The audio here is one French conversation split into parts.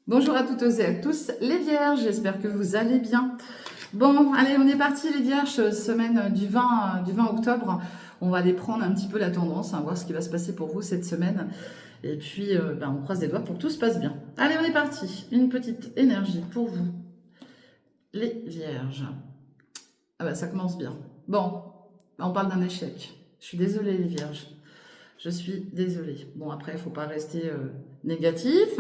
Bonjour à toutes et à tous les vierges, j'espère que vous allez bien. Bon, allez, on est parti les vierges, semaine du 20 octobre. On va aller prendre un petit peu la tendance, voir ce qui va se passer pour vous cette semaine. Et puis, on croise les doigts pour que tout se passe bien. Allez, on est parti. Une petite énergie pour vous, les vierges. Ah bah, ça commence bien. Bon, on parle d'un échec. Je suis désolée les vierges. Je suis désolée. Bon, après, il ne faut pas rester négatif.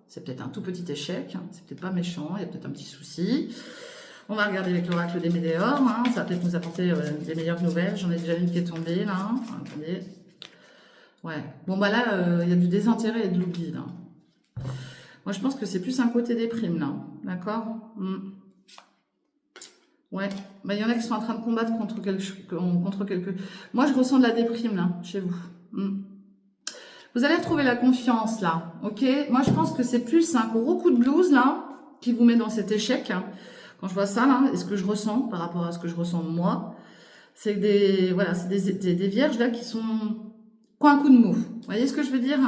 C'est peut-être un tout petit échec. C'est peut-être pas méchant. Il y a peut-être un petit souci. On va regarder avec l'oracle des météores. Ça va peut-être nous apporter des meilleures nouvelles. J'en ai déjà une qui est tombée là. Attendez. Ouais. Bon, bah là, il y a du désintérêt et de l'oubli là. Moi, je pense que c'est plus un côté déprime là. D'accord. Ouais. Bah, il y en a qui sont en train de combattre contre quelque. Moi, je ressens de la déprime là, chez vous. Vous allez retrouver la confiance là, ok? Moi, je pense que c'est plus un gros coup de blues là qui vous met dans cet échec. Quand je vois ça là, et ce que je ressens par rapport à ce que je ressens moi, c'est des voilà, c'est des vierges là qui ont un coup de mou. Vous voyez ce que je veux dire?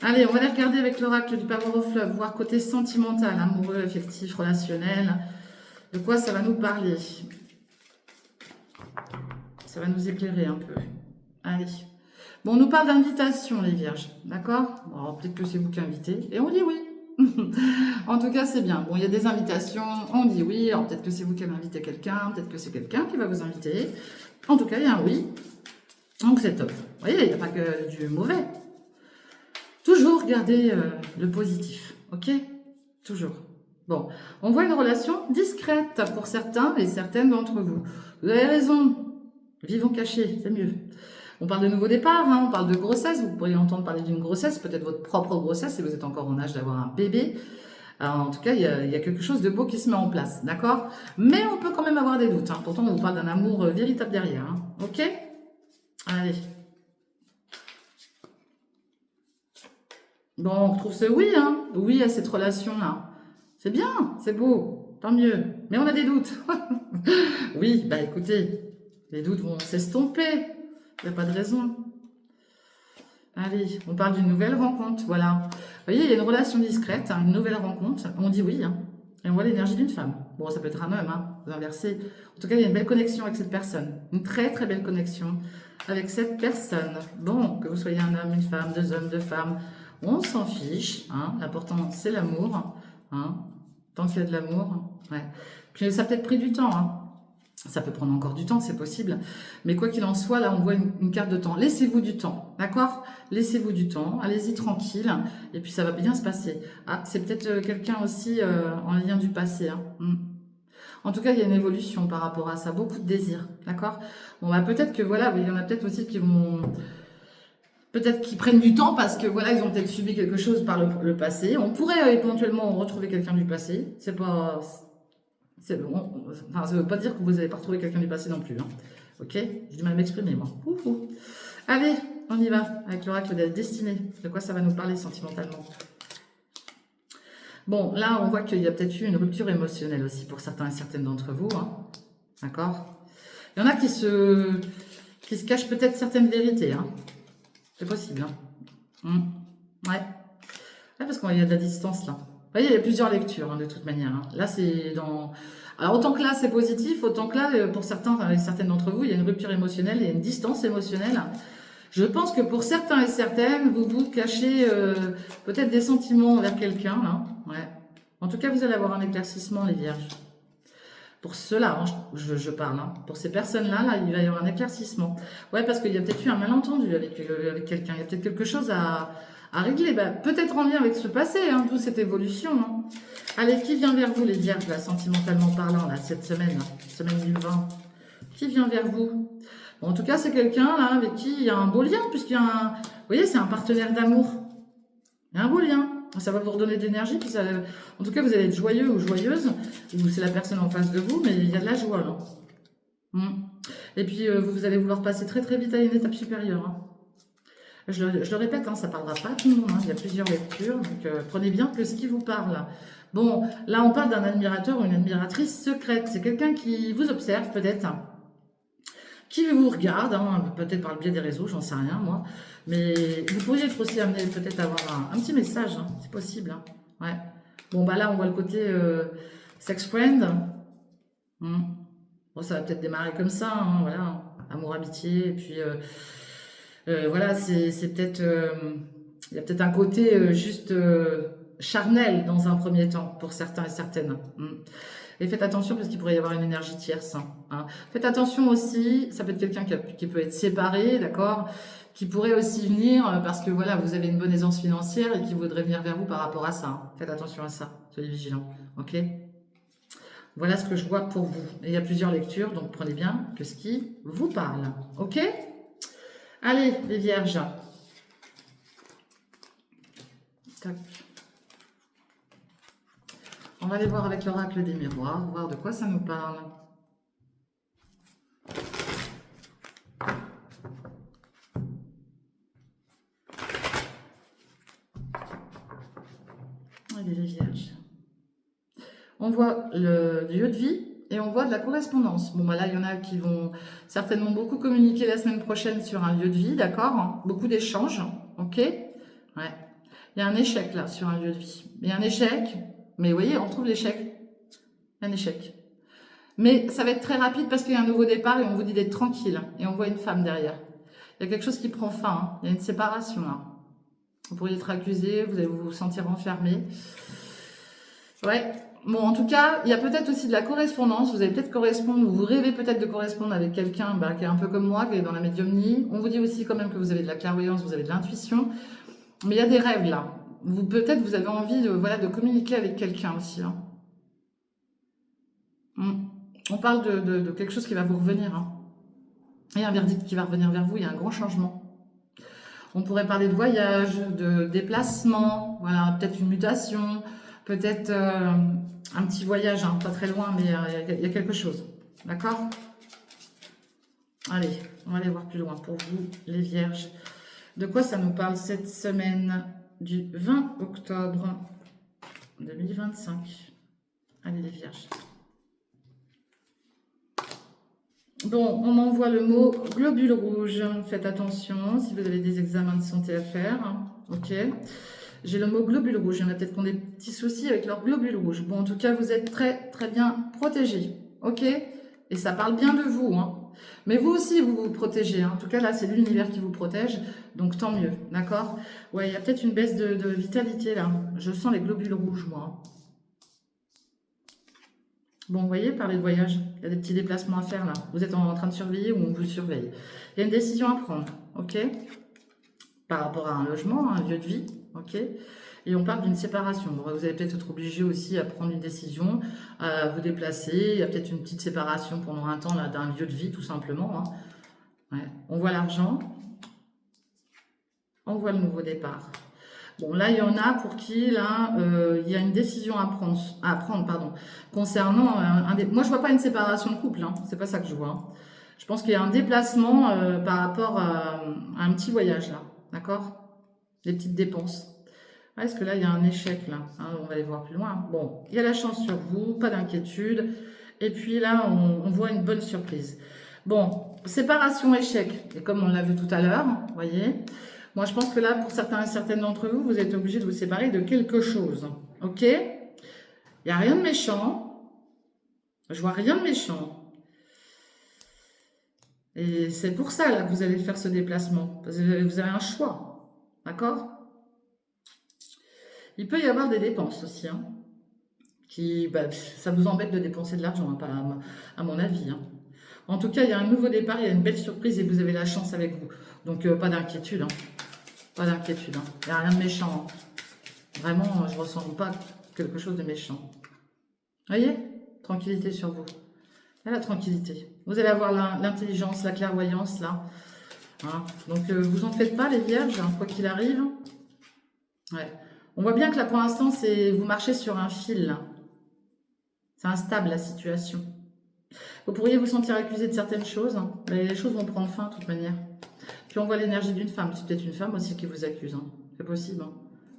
Allez, on va aller regarder avec l'oracle du Power of Love, voir côté sentimental, amoureux, affectif, relationnel. De quoi ça va nous parler? Ça va nous éclairer un peu. Allez. Bon, on nous parle d'invitation, les vierges, d'accord? Bon, peut-être que c'est vous qui invitez, et on dit oui. En tout cas, c'est bien. Bon, il y a des invitations, on dit oui, alors peut-être que c'est vous qui avez invité quelqu'un, peut-être que c'est quelqu'un qui va vous inviter. En tout cas, il y a un oui, donc c'est top. Vous voyez, il n'y a pas que du mauvais. Toujours garder le positif, ok? Toujours. Bon, on voit une relation discrète pour certains et certaines d'entre vous. Vous avez raison, vivons cachés, c'est mieux. On parle de nouveau départ, on parle de grossesse, vous pourriez entendre parler d'une grossesse, peut-être votre propre grossesse si vous êtes encore en âge d'avoir un bébé. Alors, en tout cas, il y a quelque chose de beau qui se met en place, d'accord? Mais on peut quand même avoir des doutes, pourtant on vous parle d'un amour véritable derrière, ok? Allez. Bon, on retrouve ce oui, oui à cette relation-là. C'est bien, c'est beau, tant mieux. Mais on a des doutes. Oui, bah écoutez, les doutes vont s'estomper, il n'y a pas de raison. Allez, on parle d'une nouvelle rencontre, voilà. Vous voyez, il y a une relation discrète, une nouvelle rencontre, on dit oui, et on voit l'énergie d'une femme. Bon, ça peut être un homme, vous inversez. En tout cas, il y a une belle connexion avec cette personne, une très très belle connexion avec cette personne. Bon, que vous soyez un homme, une femme, deux hommes, deux femmes, on s'en fiche, l'important c'est l'amour, tant qu'il y a de l'amour, ouais. Puis ça a peut-être pris du temps, Ça peut prendre encore du temps, c'est possible. Mais quoi qu'il en soit, là, on voit une carte de temps. Laissez-vous du temps, d'accord? Laissez-vous du temps, allez-y tranquille, et puis ça va bien se passer. Ah, c'est peut-être quelqu'un aussi en lien du passé. En tout cas, il y a une évolution par rapport à ça, beaucoup de désirs, d'accord? Bon, bah peut-être que voilà, il y en a peut-être aussi qui vont... Peut-être qu'ils prennent du temps parce que voilà, ils ont peut-être subi quelque chose par le passé. On pourrait éventuellement retrouver quelqu'un du passé. C'est pas... Enfin, ça ne veut pas dire que vous n'avez pas retrouvé quelqu'un du passé non plus. Ok? J'ai du mal à m'exprimer, moi. Allez, on y va avec l'oracle de la destinée. De quoi ça va nous parler sentimentalement? Bon, là, on voit qu'il y a peut-être eu une rupture émotionnelle aussi pour certains et certaines d'entre vous. D'accord? Il y en a qui se cachent peut-être certaines vérités. C'est possible. Ouais. Ouais, parce qu'il y a de la distance là. Vous voyez, il y a plusieurs lectures de toute manière. Là, c'est dans... Alors, autant que là, c'est positif, autant que là, pour certains et certaines d'entre vous, il y a une rupture émotionnelle, il y a une distance émotionnelle. Je pense que pour certains et certaines, vous vous cachez peut-être des sentiments envers quelqu'un, là. Ouais. En tout cas, vous allez avoir un éclaircissement, les vierges. Pour ceux-là, je parle. Pour ces personnes-là, là, il va y avoir un éclaircissement. Ouais, parce qu'il y a peut-être eu un malentendu avec quelqu'un. Il y a peut-être quelque chose à régler. Bah, peut-être en lien avec ce passé, d'où cette évolution. Allez, qui vient vers vous, les vierges, là, sentimentalement parlant, là, cette semaine, semaine du 20? Qui vient vers vous? Bon, en tout cas, c'est quelqu'un là avec qui il y a un beau lien, puisqu'il y a un... Vous voyez, c'est un partenaire d'amour. Il y a un beau lien. Ça va vous redonner de l'énergie. En tout cas, vous allez être joyeux ou joyeuse, ou c'est la personne en face de vous, mais il y a de la joie là. Et puis, vous allez vouloir passer très très vite à une étape supérieure. Je le répète, ça ne parlera pas à tout le monde. Il y a plusieurs lectures, donc prenez bien que ce qui vous parle. Bon, là, on parle d'un admirateur ou une admiratrice secrète. C'est quelqu'un qui vous observe peut-être, qui vous regarde, peut-être par le biais des réseaux, j'en sais rien moi. Mais vous pourriez être aussi amené peut-être à avoir un petit message, c'est possible. Ouais. Bon, bah là, on voit le côté sex friend. Bon, ça va peut-être démarrer comme ça, hein, voilà. Amour, amitié, et puis voilà, c'est peut-être... Il y a peut-être un côté juste charnel dans un premier temps, pour certains et certaines. Et faites attention parce qu'il pourrait y avoir une énergie tierce. Hein. Faites attention aussi, ça peut être quelqu'un qui peut être séparé, d'accord, qui pourrait aussi venir parce que voilà, vous avez une bonne aisance financière et qui voudrait venir vers vous par rapport à ça. Hein. Faites attention à ça, soyez vigilants, ok? Voilà ce que je vois pour vous. Et il y a plusieurs lectures, donc prenez bien que ce qui vous parle, ok? Allez, les vierges. Tac. On va aller voir avec l'oracle des miroirs, voir de quoi ça nous parle. Allez, les vierges. On voit le lieu de vie et on voit de la correspondance. Bon, bah là, il y en a qui vont certainement beaucoup communiquer la semaine prochaine sur un lieu de vie, d'accord? Beaucoup d'échanges, ok? Ouais. Il y a un échec là, sur un lieu de vie. Il y a un échec, mais vous voyez, on trouve l'échec. Un échec. Mais ça va être très rapide parce qu'il y a un nouveau départ et on vous dit d'être tranquille. Et on voit une femme derrière. Il y a quelque chose qui prend fin. Hein. Il y a une séparation là. Vous pourriez être accusé, vous allez vous sentir enfermé. Ouais. Bon, en tout cas, il y a peut-être aussi de la correspondance. Vous allez peut-être correspondre, ou vous rêvez peut-être de correspondre avec quelqu'un qui est un peu comme moi, qui est dans la médiumnie. On vous dit aussi quand même que vous avez de la clairvoyance, vous avez de l'intuition. Mais il y a des rêves là. Peut-être vous avez envie de communiquer avec quelqu'un aussi. Hein. On parle de quelque chose qui va vous revenir. Hein. Il y a un verdict qui va revenir vers vous, il y a un grand changement. On pourrait parler de voyage, de déplacement, voilà, peut-être une mutation, peut-être un petit voyage, hein, pas très loin, mais il y a quelque chose. D'accord? Allez, on va aller voir plus loin pour vous, les vierges. De quoi ça nous parle cette semaine du 20 octobre 2025? Allez, les vierges. Bon, on m'envoie le mot globule rouge. Faites attention si vous avez des examens de santé à faire. Ok. J'ai le mot globule rouge. Il y en a peut-être qui ont des petits soucis avec leur globule rouge. Bon, en tout cas, vous êtes très, très bien protégés. Ok. Et ça parle bien de vous. Hein. Mais vous aussi, vous vous protégez. Hein. En tout cas, là, c'est l'univers qui vous protège. Donc, tant mieux. D'accord? Ouais, il y a peut-être une baisse de vitalité, là. Je sens les globules rouges, moi. Bon, vous voyez, parler de voyage, il y a des petits déplacements à faire là. Vous êtes en train de surveiller ou on vous surveille. Il y a une décision à prendre, ok? Par rapport à un logement, un lieu de vie, ok? Et on parle d'une séparation. Bon, vous allez peut-être être obligé aussi à prendre une décision, à vous déplacer. Il y a peut-être une petite séparation pendant un temps d'un lieu de vie, tout simplement. Hein. Ouais. On voit l'argent. On voit le nouveau départ. Bon, là, il y en a pour qui, là, il y a une décision à prendre pardon, concernant Moi, je vois pas une séparation de couple, hein, c'est pas ça que je vois. Hein. Je pense qu'il y a un déplacement par rapport à un petit voyage, là, d'accord? Des petites dépenses. Ouais, est-ce que là, il y a un échec, là? Hein, on va aller voir plus loin. Bon, il y a la chance sur vous, pas d'inquiétude. Et puis là, on voit une bonne surprise. Bon, séparation, échec. Et comme on l'a vu tout à l'heure, vous voyez... Moi, je pense que là, pour certains et certaines d'entre vous, vous êtes obligés de vous séparer de quelque chose. Ok? Il n'y a rien de méchant. Je vois rien de méchant. Et c'est pour ça là, que vous allez faire ce déplacement. Parce que vous avez un choix. D'accord? Il peut y avoir des dépenses aussi. Hein, ça vous embête de dépenser de l'argent, hein, pas à mon avis. Hein. En tout cas, il y a un nouveau départ, il y a une belle surprise et vous avez la chance avec vous. Donc, pas d'inquiétude. Hein. Pas d'inquiétude, hein. Il n'y a rien de méchant. Hein. Vraiment, je ne ressens pas quelque chose de méchant. Voyez? Tranquillité sur vous. Là, la tranquillité. Vous allez avoir l'intelligence, la clairvoyance, là. Hein. Donc, vous en faites pas, les vierges, hein, quoi qu'il arrive. Ouais. On voit bien que là, pour l'instant, vous marchez sur un fil, là. C'est instable, la situation. Vous pourriez vous sentir accusé de certaines choses, hein, mais les choses vont prendre fin, de toute manière. Puis on voit l'énergie d'une femme. C'est peut-être une femme aussi qui vous accuse. Hein. C'est possible. Hein.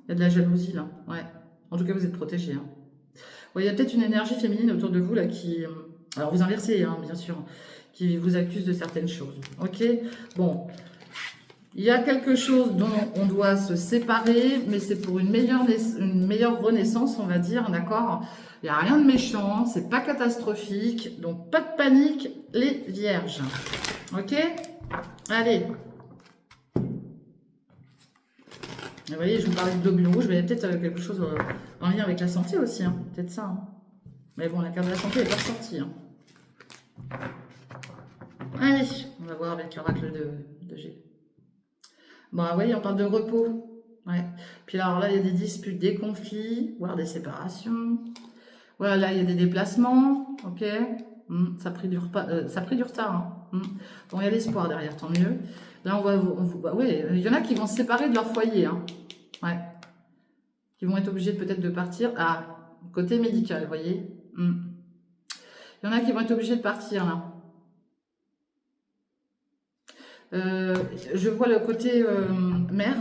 Il y a de la jalousie là. Ouais. En tout cas, vous êtes protégé. Hein. Ouais, il y a peut-être une énergie féminine autour de vous là qui... Alors vous inversez, hein, bien sûr. Qui vous accuse de certaines choses. Ok. Bon. Il y a quelque chose dont on doit se séparer, mais c'est pour une meilleure renaissance, on va dire, d'accord? Il n'y a rien de méchant, c'est pas catastrophique, donc pas de panique, les vierges. Ok? Allez. Vous voyez, je vous parlais de globules rouges, mais il y a peut-être quelque chose en lien avec la santé aussi, hein. Peut-être ça. Hein. Mais bon, la carte de la santé n'est pas sortie. Hein. Allez, on va voir avec l'oracle de G. Bon, vous voyez, on parle de repos. Ouais. Puis alors là, il y a des disputes, des conflits, voire des séparations. Voilà, là, il y a des déplacements. Ok. Ça a pris du retard. Hein. Bon, il y a l'espoir derrière, tant mieux. Là, oui, il y en a qui vont se séparer de leur foyer. Hein. Ouais. Qui vont être obligés peut-être de partir. Ah, côté médical, vous voyez. Il y en a qui vont être obligés de partir, là. Je vois le côté mer.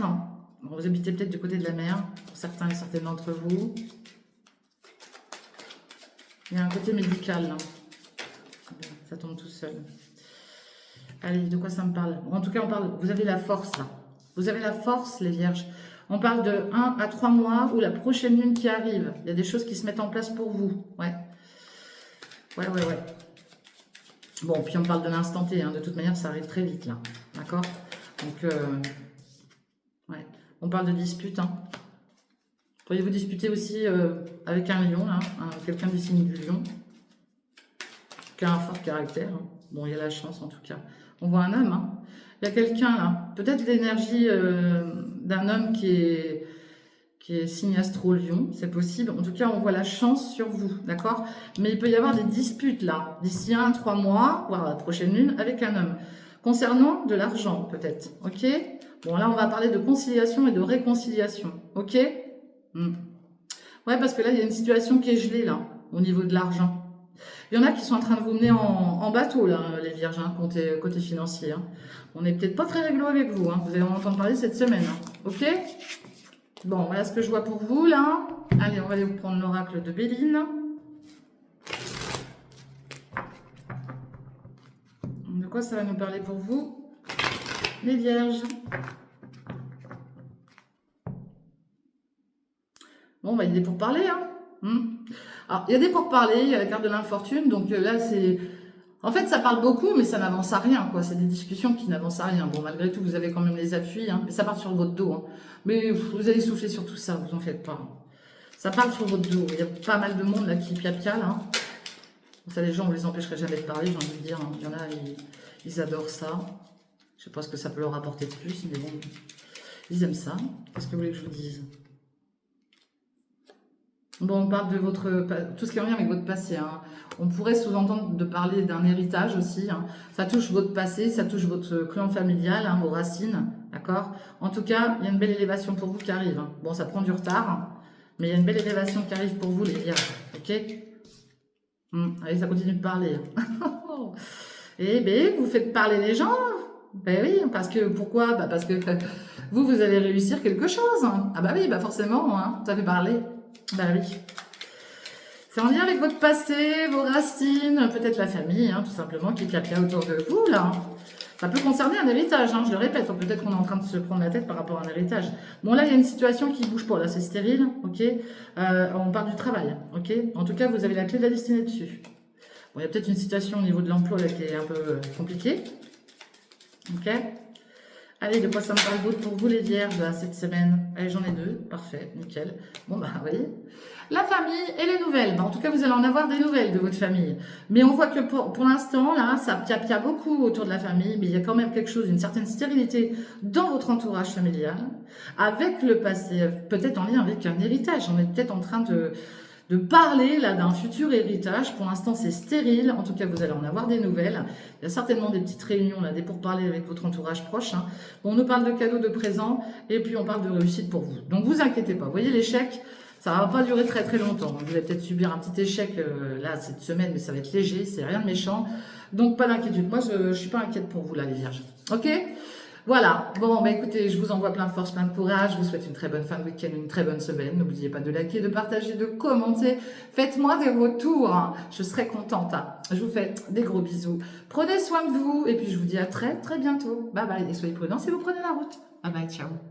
Bon, vous habitez peut-être du côté de la mer, pour certains et certaines d'entre vous. Il y a un côté médical, là. Ça tombe tout seul. Allez, de quoi ça me parle? En tout cas, on parle. Vous avez la force, là. Vous avez la force, les vierges. On parle de 1 à 3 mois ou la prochaine lune qui arrive. Il y a des choses qui se mettent en place pour vous. Ouais. Ouais. Bon, puis on parle de l'instant T. Hein. De toute manière, ça arrive très vite, là. D'accord? Donc, ouais. On parle de dispute. Hein. Pourriez vous disputer aussi avec un lion, là. Hein, quelqu'un du signe du lion. Qui a un fort caractère. Hein. Bon, il y a la chance, en tout cas. On voit un homme. Hein. Il y a quelqu'un, là. Peut-être l'énergie d'un homme qui est signe astro-lion, c'est possible. En tout cas, on voit la chance sur vous, d'accord? Mais il peut y avoir des disputes, là, d'ici 1 à 3 mois, voire la prochaine lune, avec un homme. Concernant de l'argent, peut-être, ok? Bon, là, on va parler de conciliation et de réconciliation, ok? Ouais, parce que là, il y a une situation qui est gelée, là, au niveau de l'argent. Il y en a qui sont en train de vous mener en bateau, là, les vierges, hein, côté financier. Hein. On n'est peut-être pas très réglo avec vous, hein. Vous allez en entendre parler cette semaine, hein. Ok? Bon, voilà ce que je vois pour vous, là. Allez, on va aller vous prendre l'oracle de Béline. De quoi ça va nous parler pour vous, les vierges? Bon, bah, il y a des pourparlers, hein. Alors, il y a des pourparlers, il y a la carte de l'infortune, donc là, c'est... En fait, ça parle beaucoup, mais ça n'avance à rien, quoi. C'est des discussions qui n'avancent à rien. Bon, malgré tout, vous avez quand même les appuis, hein, mais ça part sur votre dos. Hein. Mais vous allez souffler sur tout ça, vous en faites pas. Hein. Ça parle sur votre dos. Il y a pas mal de monde là qui pia-pia, là. Ça, les gens, on les empêcherait jamais de parler, j'ai envie de dire. Hein. Il y en a, ils adorent ça. Je sais pas ce que ça peut leur apporter de plus, mais bon, ils aiment ça. Qu'est-ce que vous voulez que je vous dise? Bon, on parle de tout ce qui est en lien avec votre passé. Hein. On pourrait sous-entendre de parler d'un héritage aussi. Hein. Ça touche votre passé, ça touche votre clan familial, hein, vos racines, d'accord? En tout cas, il y a une belle élévation pour vous qui arrive. Hein. Bon, ça prend du retard, hein, mais il y a une belle élévation qui arrive pour vous, les vierges, ok? Allez, ça continue de parler. Eh bien, vous faites parler les gens. Ben oui, parce que, pourquoi? Bah parce que vous allez réussir quelque chose. Hein. Ah bah oui, bah forcément, hein, ça fait parler. Bah oui. C'est en lien avec votre passé, vos racines, peut-être la famille, hein, tout simplement, qui pia autour de vous, là. Ça peut concerner un héritage, hein, je le répète. Peut-être qu'on est en train de se prendre la tête par rapport à un héritage. Bon, là, il y a une situation qui ne bouge pas. Là, c'est stérile, ok. On parle du travail, ok. En tout cas, vous avez la clé de la destinée dessus. Bon, il y a peut-être une situation au niveau de l'emploi qui est un peu compliquée. Ok. Allez, de quoi ça me parle d'autre pour vous, les vierges, là, cette semaine? Allez, j'en ai 2. Parfait, nickel. Bon, bah, vous voyez. La famille et les nouvelles. Bah, en tout cas, vous allez en avoir des nouvelles de votre famille. Mais on voit que pour l'instant, là, ça pia beaucoup autour de la famille. Mais il y a quand même quelque chose, une certaine stérilité dans votre entourage familial. Avec le passé, peut-être en lien avec un héritage. On est peut-être en train de parler là d'un futur héritage. Pour l'instant, c'est stérile. En tout cas, vous allez en avoir des nouvelles. Il y a certainement des petites réunions, là, des pourparlers avec votre entourage proche. Hein. Bon, on nous parle de cadeaux, de présents, et puis on parle de réussite pour vous. Donc, vous inquiétez pas. Vous voyez, l'échec, ça va pas durer très très longtemps. Vous allez peut-être subir un petit échec là cette semaine, mais ça va être léger. C'est rien de méchant. Donc, pas d'inquiétude. Moi, je suis pas inquiète pour vous là, les vierges. Ok? Voilà, bon, bah écoutez, je vous envoie plein de force, plein de courage, je vous souhaite une très bonne fin de week-end, une très bonne semaine. N'oubliez pas de liker, de partager, de commenter. Faites-moi des retours, hein. Je serai contente. Hein. Je vous fais des gros bisous. Prenez soin de vous et puis je vous dis à très très bientôt. Bye bye et soyez prudents si vous prenez la route. Bye bye, ciao.